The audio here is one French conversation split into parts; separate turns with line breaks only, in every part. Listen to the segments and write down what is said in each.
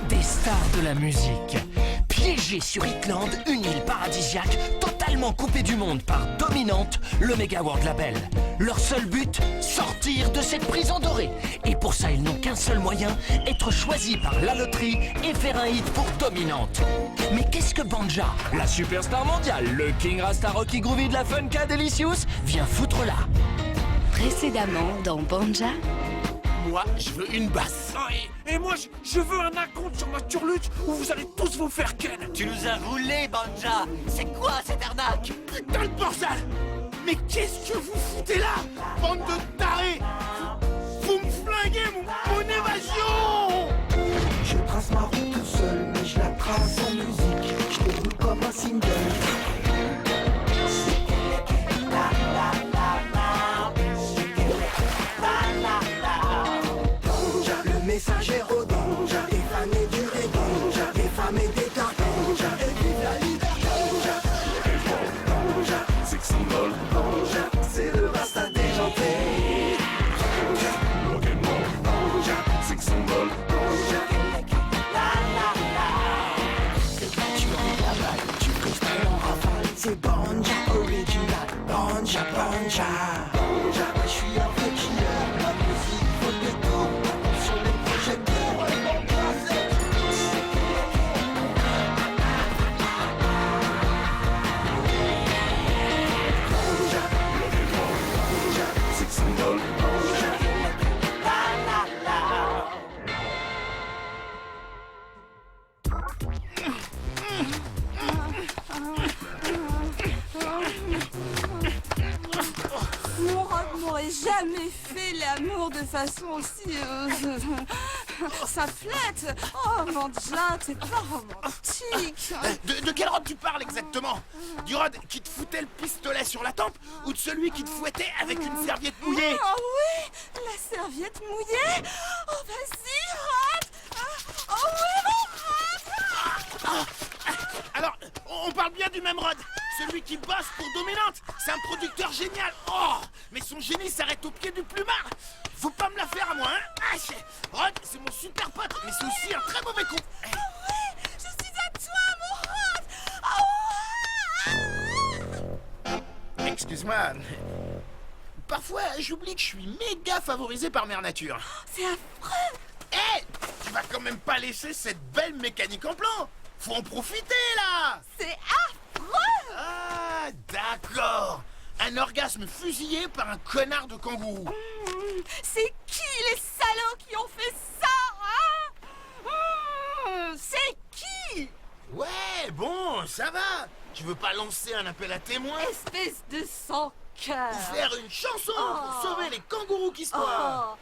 Des stars de la musique. Piégés sur Hitland, une île paradisiaque, totalement coupée du monde par Dominante, le Mega World Label. Leur seul but, sortir de cette prison dorée. Et pour ça, ils n'ont qu'un seul moyen, être choisis par la loterie et faire un hit pour Dominante. Mais qu'est-ce que Banja, la superstar mondiale, le King Rasta Rocky Groovy de la Funka Delicious, vient foutre là?
Précédemment dans Banja.
Moi, je veux une basse.
Oh, et moi, je veux un acompte sur ma turlute où vous allez tous vous faire ken.
Tu nous as roulé, Banja. C'est quoi cette arnaque?
Putain de bordel! Mais qu'est-ce que vous foutez là? Bande de tarés! Vous me flinguez mon évasion!
Je trace ma route tout seul, mais je la trace en musique. Je déroule comme un single. Le message est rodé, des fans et du reggae, des femmes et des cartons, et vive la liberté. Sex symbol, c'est le rasta déjanté. Sex symbol, tu freestyle en rafale, c'est Banja original, Banja, Banja. Je suis un vrai killer, la musique faut des coups, sur les projecteurs. Sex symbol,
Mon Rob m'aurait jamais fait l'amour de façon aussi... ça flatte. Oh, Banja, t'es pas romantique.
De quel Rod tu parles exactement? Du Rod qui te foutait le pistolet sur la tempe ou de celui qui te fouettait avec une serviette mouillée?
Oh oui, la serviette mouillée. Oh, vas-y, Rod. Oh oui, mon Rod.
Alors, on parle bien du même Rod, celui qui bosse pour Dominante. C'est un producteur génial. Oh, mais son génie s'arrête au pied du plumard. Faut pas me la faire à moi, hein. Rod, c'est mon super pote, mais c'est aussi un très mauvais con.
Oh oui, je suis à toi, mon Rod. Oh.
Excuse-moi. Parfois, j'oublie que je suis méga favorisé par Mère Nature.
C'est affreux.
Hé, tu vas quand même pas laisser cette belle mécanique en plan. Faut en profiter, là.
C'est affreux.
Ah, d'accord. Un orgasme fusillé par un connard de kangourou.
C'est qui les salauds qui ont fait ça, hein? C'est qui?
Ouais, bon, ça va. Tu veux pas lancer un appel à témoins?
Espèce de sans-cœur.
Ou faire une chanson pour sauver les kangourous qui se noient?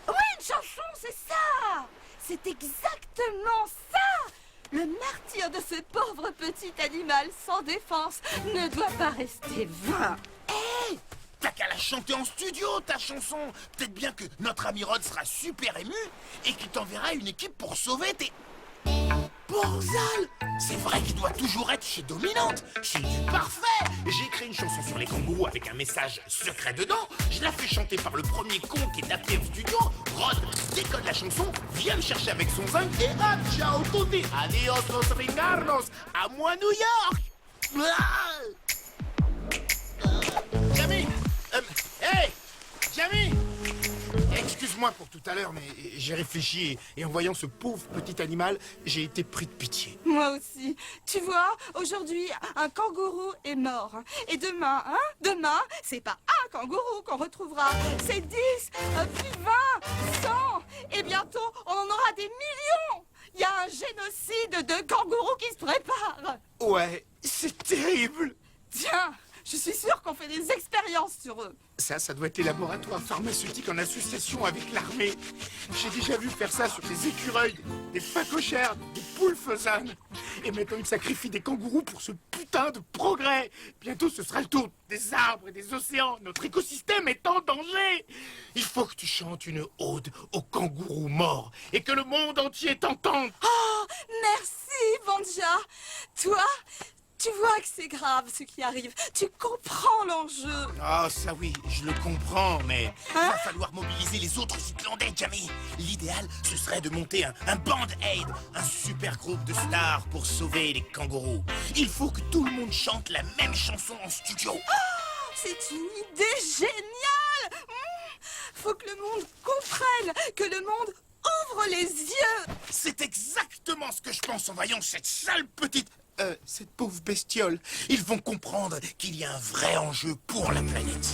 Oui, une chanson, c'est ça. C'est exactement ça. Le martyre de ce pauvre petit animal sans défense ne doit pas rester vain.
Hé, t'as qu'à la chanter en studio, ta chanson. Peut-être bien que notre ami Rod sera super ému et qu'il t'enverra une équipe pour sauver tes... Borzal! C'est vrai qu'il doit toujours être chez Dominante. C'est du parfait. J'ai écrit une chanson sur les kangourous avec un message secret dedans. Je la fais chanter par le premier con qui est appelé au studio. Rod décode la chanson, vient me chercher avec son zinc et hop, ciao tutti, adios los ringardos, à moi New York. Jamie, hey, Jamie. Excuse-moi pour tout à l'heure, mais j'ai réfléchi et en voyant ce pauvre petit animal, j'ai été pris de pitié.
Moi aussi. Tu vois, aujourd'hui, un kangourou est mort. Et demain, c'est pas un kangourou qu'on retrouvera. C'est 10, puis 20, 100. Et bientôt, on en aura des millions. Il y a un génocide de kangourous qui se prépare.
Ouais, c'est terrible.
Tiens, je suis sûre qu'on fait des expériences sur eux.
Ça doit être les laboratoires pharmaceutiques en association avec l'armée. J'ai déjà vu faire ça sur des écureuils, des phacochères, des poules faisanes. Et maintenant, ils sacrifient des kangourous pour ce putain de progrès. Bientôt, ce sera le tour des arbres et des océans. Notre écosystème est en danger. Il faut que tu chantes une ode aux kangourous morts et que le monde entier t'entende.
Oh, merci, Banja. Toi, Tu vois que c'est grave ce qui arrive. Tu comprends l'enjeu.
Ah, ça oui, je le comprends, mais va falloir mobiliser les autres Islandais, Jamie. L'idéal, ce serait de monter un Band Aid, un super groupe de stars pour sauver les kangourous. Il faut que tout le monde chante la même chanson en studio.
C'est une idée géniale. Faut que le monde comprenne, que le monde ouvre les yeux.
C'est exactement ce que je pense en voyant cette sale petite... cette pauvre bestiole. Ils vont comprendre qu'il y a un vrai enjeu pour la planète.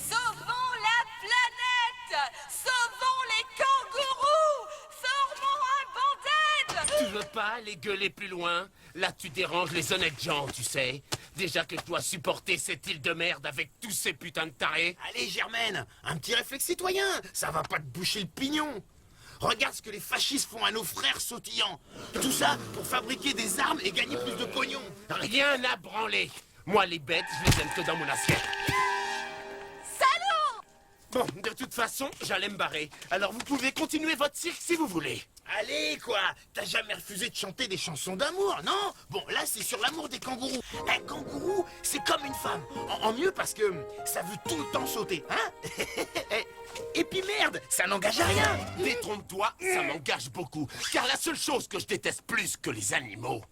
Sauvons la planète. Sauvons les kangourous. Formons un band-aid.
Tu veux pas aller gueuler plus loin? Là, tu déranges les honnêtes gens, tu sais. Déjà que je dois supporter cette île de merde avec tous ces putains de tarés.
Allez, Germaine, un petit réflexe citoyen. Ça va pas te boucher le pignon. Regarde ce que les fascistes font à nos frères sautillants. Tout ça pour fabriquer des armes et gagner plus de pognon.
Rien à branler. Moi, les bêtes, je les aime que dans mon assiette.
Salaud.
Bon, de toute façon, j'allais me barrer. Alors vous pouvez continuer votre cirque si vous voulez.
Allez, quoi. T'as jamais refusé de chanter des chansons d'amour, non? Bon, là, c'est sur l'amour des kangourous. Un kangourou, c'est comme une femme. En mieux parce que ça veut tout le temps sauter, hein? Et puis merde, ça n'engage à rien.
Détrompe-toi, ça m'engage beaucoup. Car la seule chose que je déteste plus que les animaux,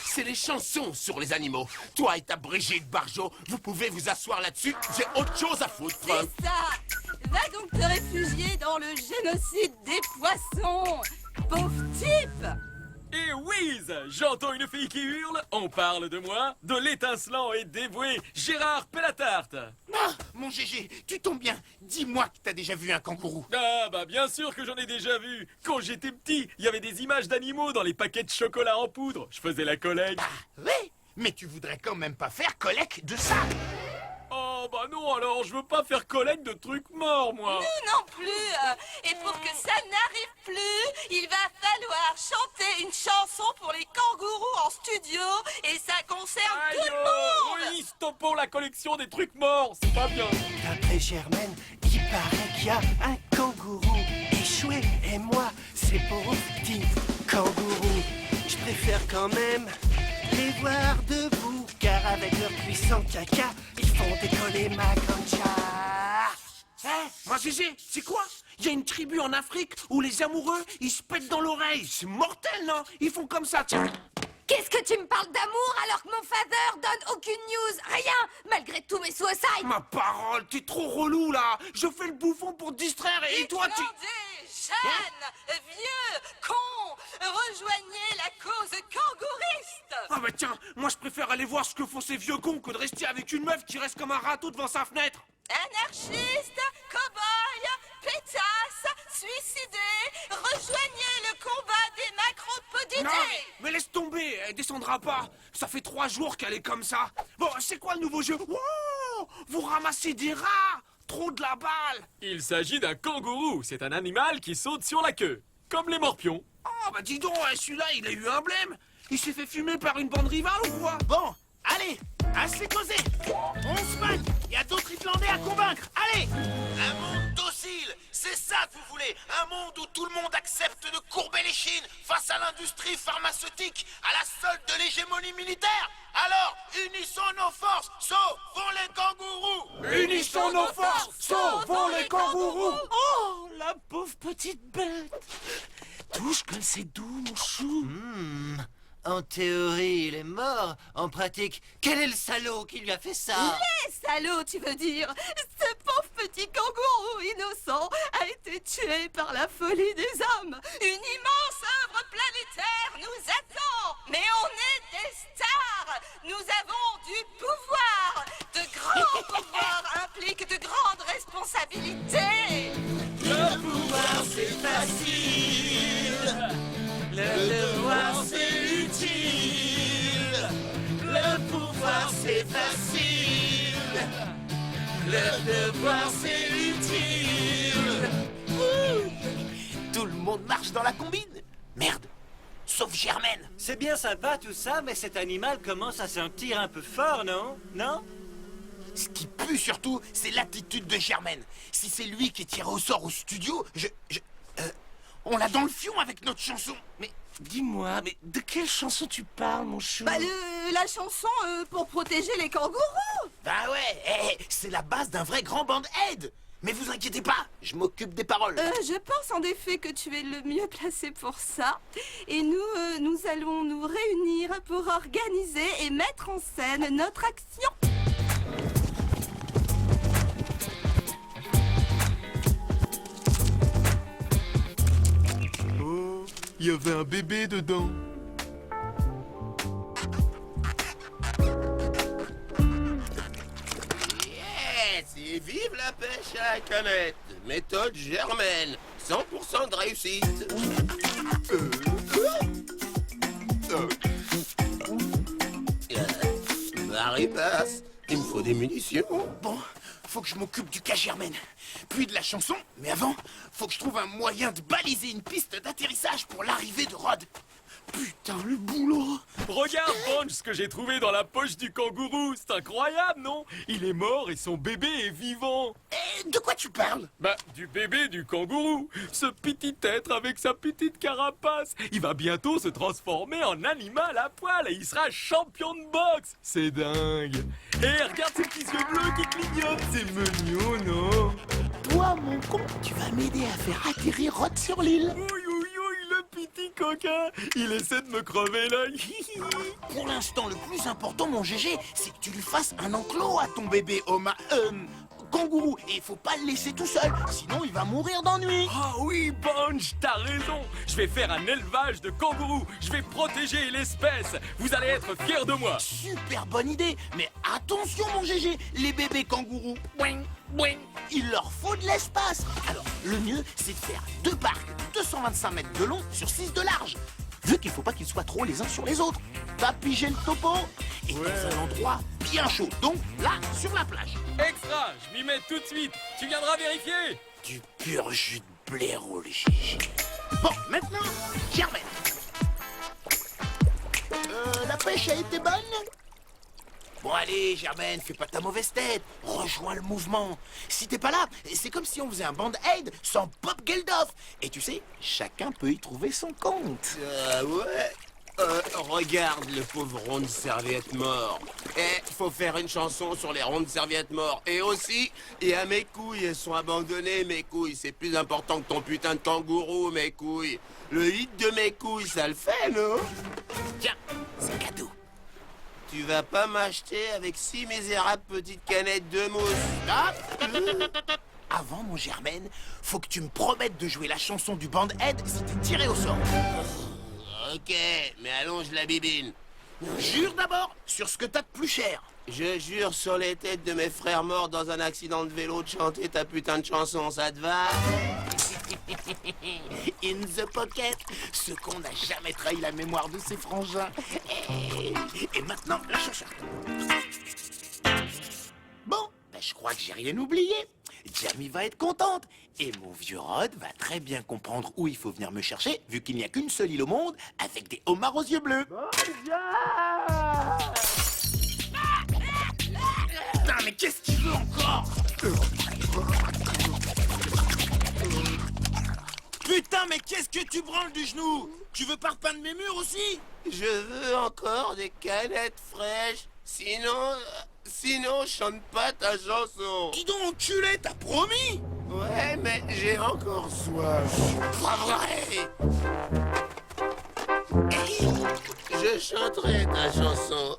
c'est les chansons sur les animaux. Toi et ta Brigitte Barjot, vous pouvez vous asseoir là-dessus. J'ai autre chose à foutre.
C'est ça. Va donc te réfugier dans le génocide des poissons. Pauvre type.
Et whiz, j'entends une fille qui hurle, on parle de moi, de l'étincelant et dévoué Gérard Pellatarte.
Ah, mon Gégé, tu tombes bien. Dis-moi que t'as déjà vu un kangourou.
Ah bah bien sûr que j'en ai déjà vu. Quand j'étais petit, il y avait des images d'animaux dans les paquets de chocolat en poudre. Je faisais la collecte.
Oui, mais tu voudrais quand même pas faire collecte de ça.
Oh bah non alors, je veux pas faire collecte de trucs morts moi.
Nous non plus. Et pour que ça n'arrive plus, il va falloir chanter une chanson pour les kangourous en studio. Et ça concerne tout le monde.
Oui, stoppons la collection des trucs morts, c'est pas bien.
D'après Germaine, il paraît qu'il y a un kangourou échoué. Et moi, ces pauvres petits kangourous, je préfère quand même les voir debout. Car avec leur puissant caca, ils font décoller ma cancha.
Moi, Gégé, c'est quoi? Il y a une tribu en Afrique où les amoureux, ils se pètent dans l'oreille. C'est mortel, non? Ils font comme ça, tiens.
Qu'est-ce que tu me parles d'amour alors que mon father donne aucune news? Rien, malgré tous mes suicides.
Ma parole, t'es trop relou, là. Je fais le bouffon pour te distraire et toi, tu...
Islandais, Jeanne, vieux, con, rejoignez la cause kangouriste.
Ah bah tiens, moi je préfère aller voir ce que font ces vieux cons que de rester avec une meuf qui reste comme un râteau devant sa fenêtre.
Anarchistes, cow-boys, pétasses, suicidés, rejoignez le combat des macropodidés.
Non, mais laisse tomber, elle descendra pas. Ça fait 3 jours qu'elle est comme ça. Bon, c'est quoi le nouveau jeu? Wow, vous ramassez des rats. Trop de la balle.
Il s'agit d'un kangourou, c'est un animal qui saute sur la queue, comme les morpions.
Oh bah dis donc, celui-là il a eu un blême. Il s'est fait fumer par une bande rivale ou quoi?
Bon, allez, assez causé. On se magne. Il y a d'autres Islandais à convaincre. Allez. Un monde docile, c'est ça que vous voulez. Un monde où tout le monde accepte de courber les chines face à l'industrie pharmaceutique, à la solde de l'hégémonie militaire. Alors, unissons nos forces, sauvons les kangourous.
Unissons nos forces, sauvons les kangourous.
Oh, la pauvre petite bête.
Touche comme c'est doux, mon chou.
En théorie, il est mort. En pratique, quel est le salaud qui lui a fait ça?
Salaud, tu veux dire? Ce pauvre petit kangourou innocent a été tué par la folie des hommes. Une immense œuvre planétaire nous attend. Mais on est des stars. Nous avons du pouvoir. De grands pouvoirs impliquent de grandes responsabilités.
Le pouvoir c'est facile, le devoir c'est utile. Le pouvoir c'est facile, le devoir c'est utile.
Tout le monde marche dans la combine. Merde, sauf Germaine.
C'est bien sympa tout ça, mais cet animal commence à sentir un peu fort, non? Non?
Ce qui pue surtout, c'est l'attitude de Germaine. Si c'est lui qui est tiré au sort au studio, On l'a dans le fion avec notre chanson.
Mais dis-moi, mais de quelle chanson tu parles, mon chou?
Bah, la chanson pour protéger les kangourous.
Bah ouais, c'est la base d'un vrai grand band-aid. Mais vous inquiétez pas, je m'occupe des paroles.
Je pense en effet que tu es le mieux placé pour ça. Et nous allons nous réunir pour organiser et mettre en scène notre action.
Oh, il y avait un bébé dedans.
Yes! Et vive la pêche à la canette! Méthode Germaine, 100% de réussite! Marie passe, il me faut des munitions.
Bon, faut que je m'occupe du cas Germaine, puis de la chanson. Mais avant, faut que je trouve un moyen de baliser une piste d'atterrissage pour l'arrivée de Rod. Putain, le boulot!
Regarde, Bunch, ce que j'ai trouvé dans la poche du kangourou. C'est incroyable, non? Il est mort et son bébé est vivant.
De quoi tu parles?
Bah, du bébé du kangourou. Ce petit être avec sa petite carapace. Il va bientôt se transformer en animal à poil et il sera champion de boxe. C'est dingue. Et regarde ces petits yeux bleus qui clignotent. C'est mignon, non?
Toi, mon con, tu vas m'aider à faire atterrir Rod sur l'île.
Oui, oui, oui, le petit coquin. Il essaie de me crever l'œil.
Pour l'instant, le plus important, mon GG, c'est que tu lui fasses un enclos à ton bébé kangourou. Et il faut pas le laisser tout seul, sinon il va mourir d'ennui.
Ah oui, Bunch, t'as raison. Je vais faire un élevage de kangourous. Je vais protéger l'espèce. Vous allez être fiers de moi.
Super bonne idée, mais attention, mon GG, les bébés kangourous, boing, boing, il leur faut de l'espace. Alors, le mieux, c'est de faire 2 parcs de 225 mètres de long sur 6 de large. Vu qu'il faut pas qu'ils soient trop les uns sur les autres. T'as pigé le topo? Et dans un endroit bien chaud, donc là, sur la plage.
Extra, je m'y mets tout de suite. Tu viendras vérifier.
Du pur jus de blaireau, les GG. Bon, maintenant, Germaine. La pêche a été bonne? Bon, allez, Germaine, fais pas ta mauvaise tête. Rejoins le mouvement. Si t'es pas là, c'est comme si on faisait un band-aid sans Bob Geldof. Et tu sais, chacun peut y trouver son compte.
Ouais. Regarde le pauvre rond de serviette mort. Faut faire une chanson sur les ronds de serviettes morts. Et aussi, il y a mes couilles, elles sont abandonnées, mes couilles. C'est plus important que ton putain de kangourou, mes couilles. Le hit de mes couilles, ça le fait, non?
Tiens, c'est cadeau.
Tu vas pas m'acheter avec 6 misérables petites canettes de mousse.
Avant, mon Germaine, faut que tu me promettes de jouer la chanson du band-aid si t'es tiré au sort.
Ok, mais allonge la bibine.
Jure d'abord sur ce que t'as de plus cher.
Je jure sur les têtes de mes frères morts dans un accident de vélo de chanter ta putain de chanson, ça te va?
In the pocket, ce con n'a jamais trahi la mémoire de ses frangins. Et maintenant, la chanson. Bon, ben, je crois que j'ai rien oublié. Jamie va être contente. Et mon vieux Rod va très bien comprendre où il faut venir me chercher, vu qu'il n'y a qu'une seule île au monde avec des homards aux yeux bleus. Putain, mais qu'est-ce qu'il veut encore? Putain, mais qu'est-ce que tu branles du genou? Tu veux pas repeindre mes murs aussi?
Je veux encore des canettes fraîches. Sinon, je chante pas ta chanson.
Dis donc, enculé, t'as promis?
Ouais, mais j'ai encore soif.
Pas vrai.
Je chanterai ta chanson.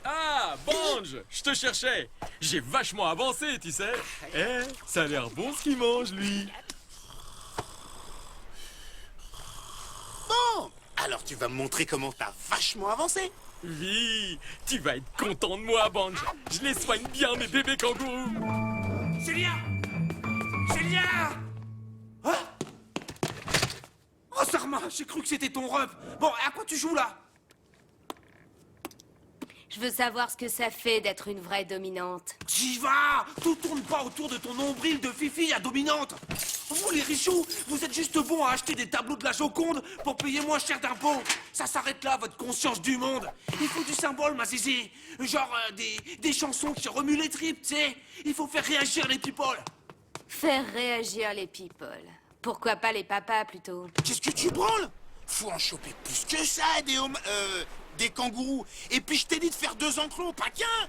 Ah, Bunch, je te cherchais. J'ai vachement avancé, tu sais. Ça a l'air bon ce qu'il mange, lui.
Bon, alors tu vas me montrer comment t'as vachement avancé.
Oui, tu vas être content de moi, Bunch. Je les soigne bien, mes bébés kangourous.
Célia! Célia! Hein? Oh, Sarma, j'ai cru que c'était ton rep. Bon, à quoi tu joues là?
Je veux savoir ce que ça fait d'être une vraie dominante.
J'y va! Tout tourne pas autour de ton nombril de fifi à dominante. Vous, les richoux, vous êtes juste bons à acheter des tableaux de la Joconde pour payer moins cher d'impôts. Ça s'arrête là, votre conscience du monde. Il faut du symbole, ma zizi. Genre des chansons qui remuent les tripes, tu sais. Il faut faire réagir les people.
Faire réagir les people. Pourquoi pas les papas plutôt?
Qu'est-ce que tu branles? Faut en choper plus que ça, des kangourous. Et puis je t'ai dit de faire 2 enclos, pas qu'un.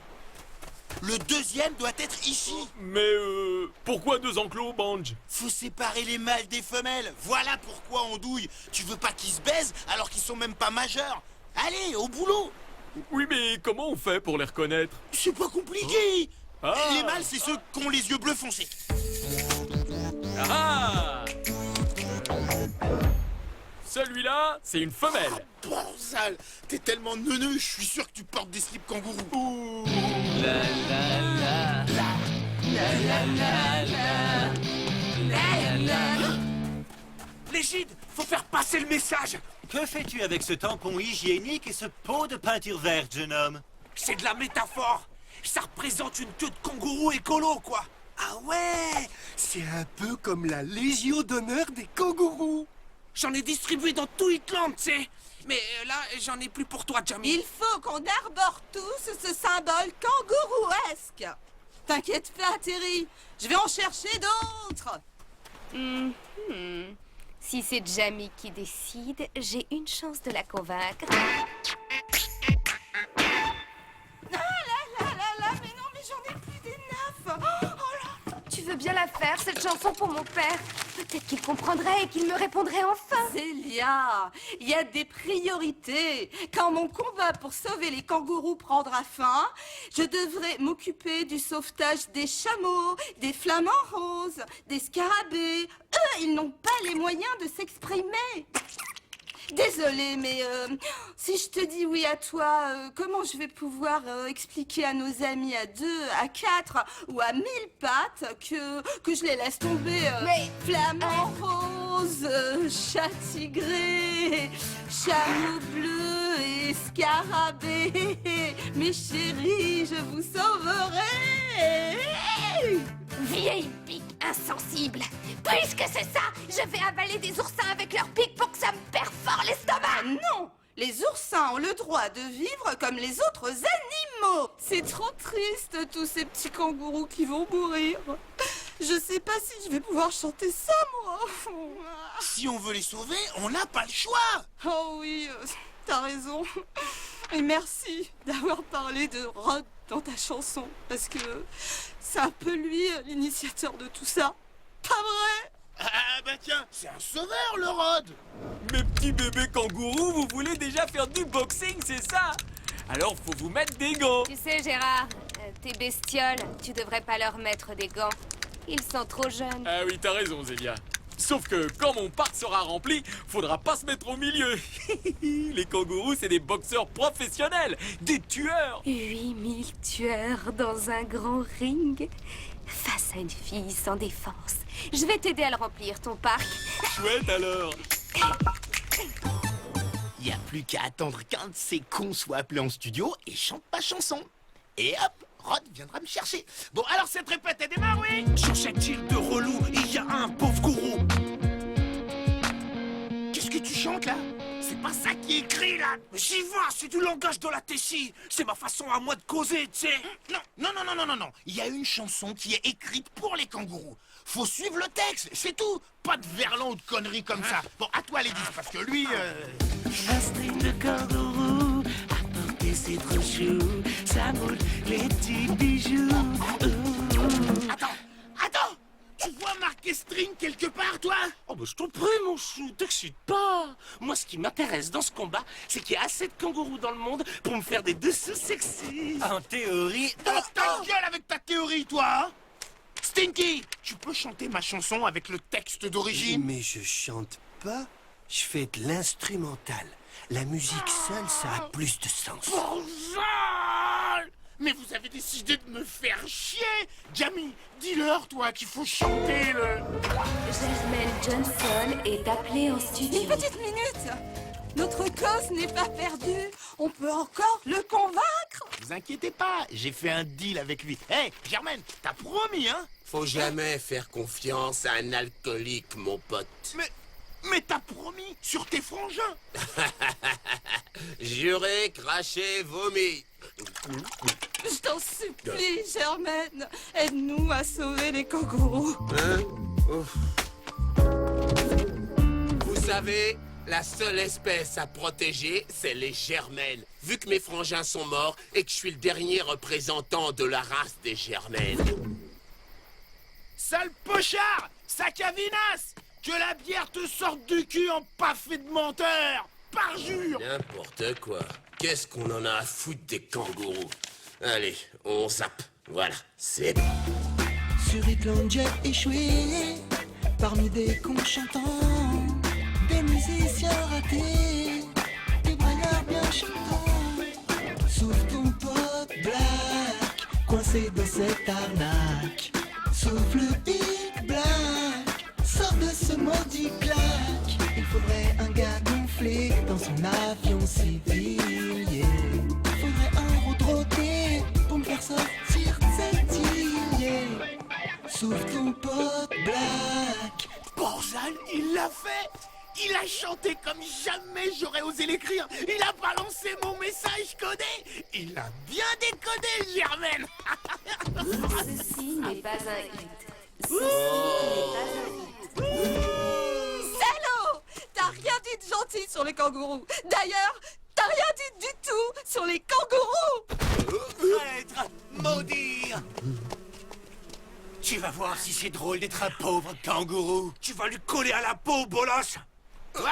Le deuxième doit être ici.
Mais pourquoi 2 enclos, Banj?
Faut séparer les mâles des femelles. Voilà pourquoi on douille. Tu veux pas qu'ils se baisent alors qu'ils sont même pas majeurs? Allez, au boulot.
Oui, mais comment on fait pour les reconnaître?
C'est pas compliqué.
Ah.
Les mâles, c'est ceux qui ont les yeux bleus foncés.
Ah! Celui-là, c'est une femelle.
Borzal, t'es tellement neuneux, je suis sûr que tu portes des slips kangourous.
Ouh.
Légide, faut faire passer le message.
Que fais-tu avec ce tampon hygiénique et ce pot de peinture verte, jeune homme?
C'est de la métaphore. Ça représente une queue de kangourou écolo, quoi.
Ah ouais, c'est un peu comme la Légion d'honneur des kangourous.
J'en ai distribué dans tout Hitland, tu sais. Mais là, j'en ai plus pour toi, Jamie.
Il faut qu'on arbore tous ce symbole kangourouesque. T'inquiète pas, Terry, je vais en chercher d'autres.
Si c'est Jamie qui décide, j'ai une chance de la convaincre.
Mais non, mais j'en ai plus des 9. Oh là.
Tu veux bien la faire, cette chanson pour mon père? Peut-être qu'il comprendrait et qu'il me répondrait enfin.
Célia, il y a des priorités. Quand mon combat pour sauver les kangourous prendra fin, je devrais m'occuper du sauvetage des chameaux, des flamants roses, des scarabées. Eux, ils n'ont pas les moyens de s'exprimer. Désolée, mais si je te dis oui à toi, comment je vais pouvoir expliquer à nos amis à 2, à 4 ou à 1000 pattes que je les laisse tomber
Mais-
flamant rose, chat tigré, chameau bleu et scarabée. Mes chéris, je vous sauverai.
Vieille pique insensible. Puisque c'est ça, je vais avaler des oursins avec leurs pics pour que ça me perfore l'estomac.
Ah non! Les oursins ont le droit de vivre comme les autres animaux. C'est trop triste, tous ces petits kangourous qui vont mourir. Je sais pas si je vais pouvoir chanter ça, moi.
Si on veut les sauver, on n'a pas le choix.
Oh oui, t'as raison. Et merci d'avoir parlé de Rod dans ta chanson, parce que c'est un peu lui l'initiateur de tout ça. Pas vrai?
Ah bah tiens, c'est un sauveur, le Rod.
Mes petits bébés kangourous, vous voulez déjà faire du boxing, c'est ça? Alors faut vous mettre des gants.
Tu sais, Gérard, tes bestioles, tu devrais pas leur mettre des gants. Ils sont trop jeunes.
Ah oui, t'as raison, Zélia. Sauf que quand mon parc sera rempli, faudra pas se mettre au milieu. Les kangourous, c'est des boxeurs professionnels, des tueurs.
8000 tueurs dans un grand ring face à une fille sans défense. Je vais t'aider à le remplir, ton parc.
Chouette alors.
Y a plus qu'à attendre qu'un de ces cons soit appelé en studio et chante ma chanson. Et hop, Rod viendra me chercher. Bon, alors cette répète, elle démarre, oui?
Sur cette île de relou, il y a un pauvre gourou.
Qu'est-ce que tu chantes, là? C'est pas ça qui est écrit, là.
J'y vois, c'est du langage de la tessie. C'est ma façon à moi de causer, tu sais.
Non. Il y a une chanson qui est écrite pour les kangourous. Faut suivre le texte, c'est tout. Pas de verlan ou de conneries comme ça. Bon, à toi, les 10, parce que lui...
Un string de kangourou, à porter c'est trop chou. Ça moule les petits bijoux.
Attends. Tu vois marqué string quelque part, toi?
Oh bah je t'en prie mon chou, t'excite pas. Moi ce qui m'intéresse dans ce combat, c'est qu'il y a assez de kangourous dans le monde pour me faire des dessous sexy.
En théorie...
Oh, ta gueule avec ta théorie, toi, hein? Stinky, tu peux chanter ma chanson avec le texte d'origine?
Mais je chante pas, je fais de l'instrumental. La musique seule, ça a plus de sens.
Borzal! Mais vous avez décidé de me faire chier! Jamie, dis-leur, toi, qu'il faut chanter le...
Germaine Johnson est appelée en studio.
Une petite minute. Notre cause n'est pas perdue. On peut encore le convaincre.
Vous inquiétez pas, j'ai fait un deal avec lui. Hé, Germaine, t'as promis, hein?
Faut jamais faire confiance à un alcoolique, mon pote.
Mais t'as promis sur tes frangins.
Juré, craché, vomi.
Je t'en supplie, Germaine. Aide-nous à sauver les kangourous.
Hein? Ouf. Vous savez, la seule espèce à protéger, c'est les germaines. Vu que mes frangins sont morts et que je suis le dernier représentant de la race des germaines.
Sale pochard, sac à vinasse. Que la bière te sorte du cul en paffé de menteur. Parjure.
N'importe quoi. Qu'est-ce qu'on en a à foutre des kangourous? Allez, on zappe. Voilà, c'est bon.
Sur Hitland, j'ai échoué parmi des cons chantants, des musiciens ratés, des braillards bien chantants. Sauf ton pote Black, coincé dans cette arnaque. Sauf le Big Black, sort de ce maudit claque. Il faudrait un gars gonflé dans son avion civil, yeah. Faudrait un route pour me faire sortir de cette île, yeah. Sauf ton pote Black.
Borzal, il l'a fait. Il a chanté comme jamais j'aurais osé l'écrire. Il a balancé mon message codé. Il a bien décodé, Germaine.
Ceci n'est pas un hit. Ceci n'est pas un hit.
Salaud! T'as rien dit de gentil sur les kangourous. D'ailleurs, t'as rien dit du tout sur les kangourous.
Traître, maudit! Tu vas voir si c'est drôle d'être un pauvre kangourou.
Tu vas lui coller à la peau, bolos.
Ouais,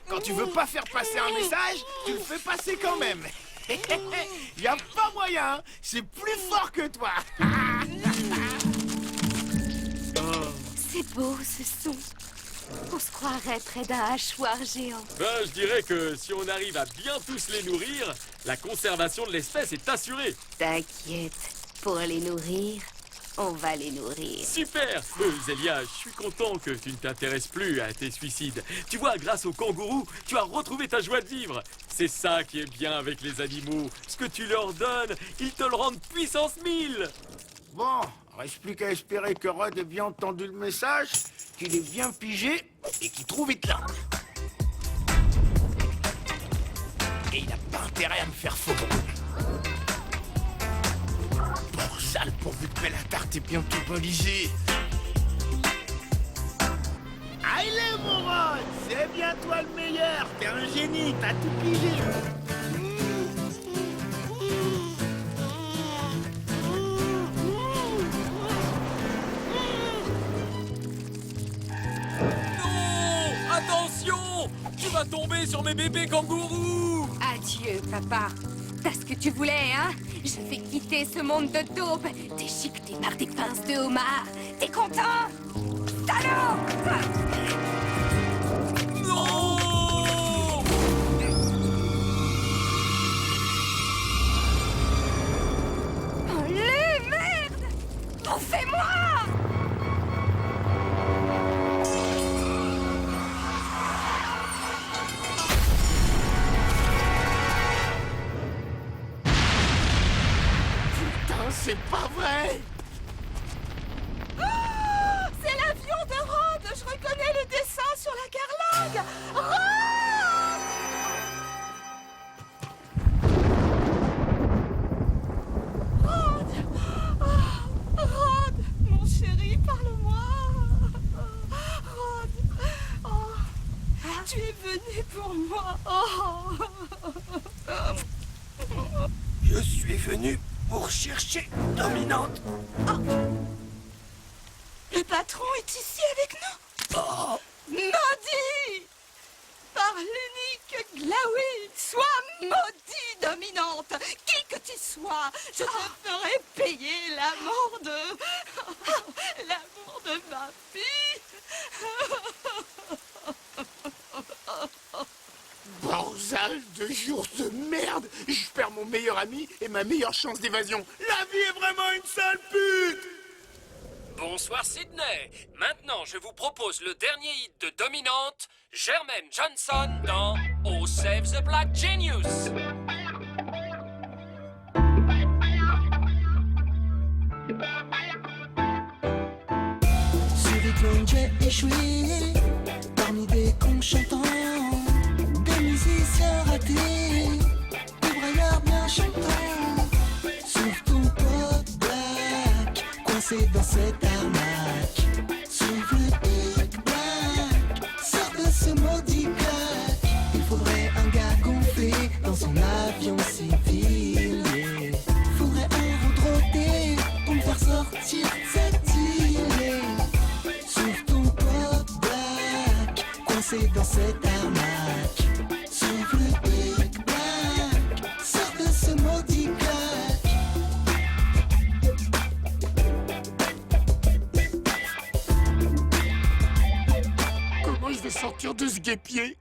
quand tu veux pas faire passer un message, tu le fais passer quand même. Y a pas moyen, c'est plus fort que toi.
C'est beau ce son. On se croirait près d'un hachoir géant.
Ben, je dirais que si on arrive à bien tous les nourrir, la conservation de l'espèce est assurée.
T'inquiète, pour les nourrir, on va les nourrir.
Super. Zélia, je suis content que tu ne t'intéresses plus à tes suicides. Tu vois, grâce aux kangourous, tu as retrouvé ta joie de vivre. C'est ça qui est bien avec les animaux. Ce que tu leur donnes, ils te le rendent puissance 1000.
Bon, reste plus qu'à espérer que Rod ait bien entendu le message, qu'il ait bien pigé et qu'il trouve Hitland. Et il a pas intérêt à me faire faux. Borzal, pourvu que la tarte est bien tout balisée. Allez, mon Rod, c'est bien toi le meilleur. T'es un génie, t'as tout pigé.
Non! Attention! Tu vas tomber sur mes bébés kangourous!
Adieu, papa. T'as ce que tu voulais, hein? Je vais quitter ce monde de daube, déchiqueté par des pinces de homard. T'es content? Salaud!
Non!
Oh, les merde! Bouffez-moi!
C'est pas vrai!
Ah, c'est l'avion de Rod. Je reconnais le dessin sur la carlingue. Rod! Rod, mon chéri, parle-moi. Rod, oh, tu es venu pour moi. Oh.
Je suis venu pour chercher Dominante.
Le patron est ici avec nous. Maudit par l'unique Glaoui, sois maudit, Dominante. Qui que tu sois, je te ferai payer la mort de ma fille.
Borzal, 2 jours de merde! Je perds mon meilleur ami et ma meilleure chance d'évasion. La vie est vraiment une sale pute!
Bonsoir Sydney. Maintenant, je vous propose le dernier hit de Dominante, Germaine Johnson dans Oh Save the Black Genius.
Sur Hitland, j'ai échoué une idée qu'on chantant. Des musiciens ratés, des braillards bien chantants. Sauve ton pote Black, coincé dans cette arnaque. Sauve le Big Black, sors de ce maudit claque. Il faudrait un gars gonflé dans son avion civil. Yeah. Faudrait un route pour me faire sortir de cette île. Yeah. Sauve ton pote Black, coincé dans cette arnaque. Sauve le Big Black, sors de ce maudit claque.
Comment je vais sortir de ce guêpier?